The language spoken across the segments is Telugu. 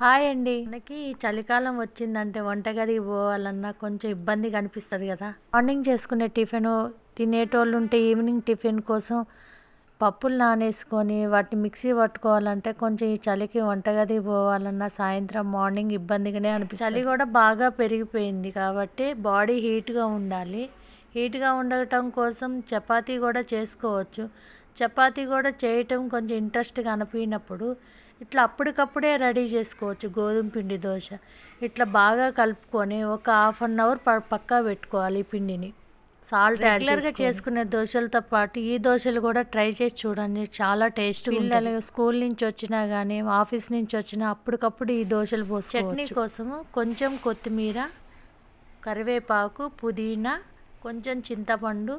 హాయ్ అండి. మనకి ఈ చలికాలం వచ్చిందంటే వంటగదికి పోవాలన్నా కొంచెం ఇబ్బందిగా అనిపిస్తుంది కదా. మార్నింగ్ చేసుకునే టిఫిన్ తినేటోళ్ళు ఉంటే ఈవినింగ్ టిఫిన్ కోసం పప్పులు నానేసుకొని వాటిని మిక్సీ పట్టుకోవాలంటే కొంచెం ఈ చలికి వంటగదికి పోవాలన్నా సాయంత్రం మార్నింగ్ ఇబ్బందిగానే అనిపిస్తుంది. చలి కూడా బాగా పెరిగిపోయింది కాబట్టి బాడీ హీట్గా ఉండాలి. హీట్గా ఉండటం కోసం చపాతీ కూడా చేసుకోవచ్చు. చపాతీ కూడా చేయటం కొంచెం ఇంట్రెస్ట్గా అనిపించినప్పుడు ఇట్లా అప్పటికప్పుడే రెడీ చేసుకోవచ్చు. గోధుమ పిండి దోశ ఇట్లా బాగా కలుపుకొని ఒక హాఫ్ అన్ అవర్ పక్కా పెట్టుకోవాలి. ఈ పిండిని సాల్ట్ రెగ్యులర్గా చేసుకునే దోశలతో పాటు ఈ దోశలు కూడా ట్రై చేసి చూడండి, చాలా టేస్ట్. పిల్లలు స్కూల్ నుంచి వచ్చినా కానీ ఆఫీస్ నుంచి వచ్చినా అప్పటికప్పుడు ఈ దోశలు పోసుకోవచ్చు. చట్నీ కోసము కొంచెం కొత్తిమీర, కరివేపాకు, పుదీనా, కొంచెం చింతపండు,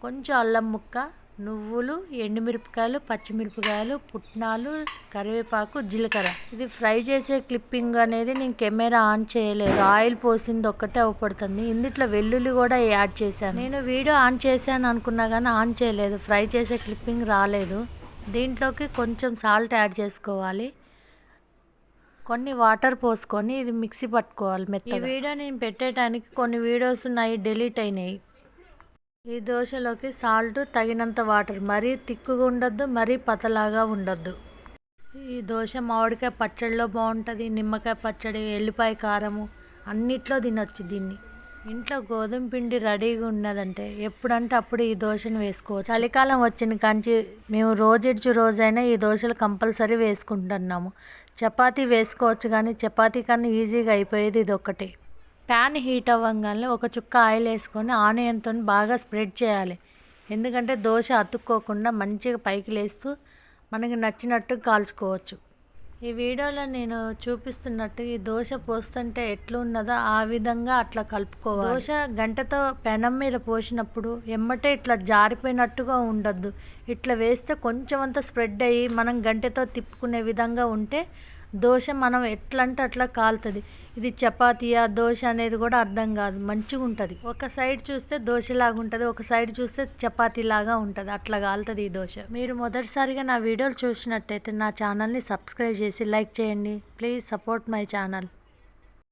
కొంచెం అల్లం ముక్క, నువ్వులు, ఎండుమిరపకాయలు, పచ్చిమిరపకాయలు, పుట్నాలు, కరివేపాకు, జీలకర్ర. ఇది ఫ్రై చేసే క్లిప్పింగ్ అనేది నేను కెమెరా ఆన్ చేయలేదు, ఆయిల్ పోసింది ఒక్కటే అవపడుతుంది. ఇందులో వెల్లుల్లి కూడా యాడ్ చేశాను. నేను వీడియో ఆన్ చేశాను అనుకున్నా కానీ ఆన్ చేయలేదు, ఫ్రై చేసే క్లిప్పింగ్ రాలేదు. దీంట్లోకి కొంచెం సాల్ట్ యాడ్ చేసుకోవాలి, కొన్ని వాటర్ పోసుకొని ఇది మిక్సీ పట్టుకోవాలి మెత్తగా. ఈ వీడియో నేను పెట్టడానికి కొన్ని వీడియోస్ ఉన్నాయి డిలీట్ అయినాయి. ఈ దోశలోకి సాల్ట్ తగినంత వాటర్, మరీ తిక్కుగా ఉండొద్దు, మరీ పతలాగా ఉండొద్దు. ఈ దోశ మామిడికాయ పచ్చడిలో బాగుంటుంది, నిమ్మకాయ పచ్చడి, ఎల్లిపాయ కారము అన్నిట్లో తినొచ్చు దీన్ని. ఇంట్లో గోధుమ పిండి రెడీగా ఉన్నదంటే ఎప్పుడంటే అప్పుడు ఈ దోశను వేసుకోవచ్చు. చలికాలం వచ్చిన కాంచి మేము రోజైనా ఈ దోశలు కంపల్సరీ వేసుకుంటున్నాము. చపాతీ వేసుకోవచ్చు కానీ చపాతీ కన్నా ఈజీగా అయిపోయేది ఇది ఒక్కటే. ప్యాన్ హీట్ అవ్వగానే ఒక చుక్క ఆయిల్ వేసుకొని ఆనియన్తో బాగా స్ప్రెడ్ చేయాలి. ఎందుకంటే దోశ అతుక్కోకుండా మంచిగా పైకి లేస్తూ మనకి నచ్చినట్టు కాల్చుకోవచ్చు. ఈ వీడియోలో నేను చూపిస్తున్నట్టు ఈ దోశ పోస్తుంటే ఎట్లున్నదో ఆ విధంగా అట్లా కలుపుకోవాలి. దోశ గంటతో పెనం మీద పోసినప్పుడు ఎమ్మటే ఇట్లా జారిపోయినట్టుగా ఉండొద్దు. ఇట్లా వేస్తే కొంచెం అంతా స్ప్రెడ్ అయ్యి మనం గంటతో తిప్పుకునే విధంగా ఉంటే దోశ మనం ఎట్లా అంటే అట్లా కాలుతుంది. ఇది చపాతీయా దోశ అనేది కూడా అర్థం కాదు, మంచిగా ఉంటుంది. ఒక సైడ్ చూస్తే దోశలాగా ఉంటుంది, ఒక సైడ్ చూస్తే చపాతీలాగా ఉంటుంది, అట్లా కాలుతుంది ఈ దోశ. మీరు మొదటిసారిగా నా వీడియోలు చూసినట్టయితే నా ఛానల్ని సబ్స్క్రైబ్ చేసి లైక్ చేయండి. Please support my channel.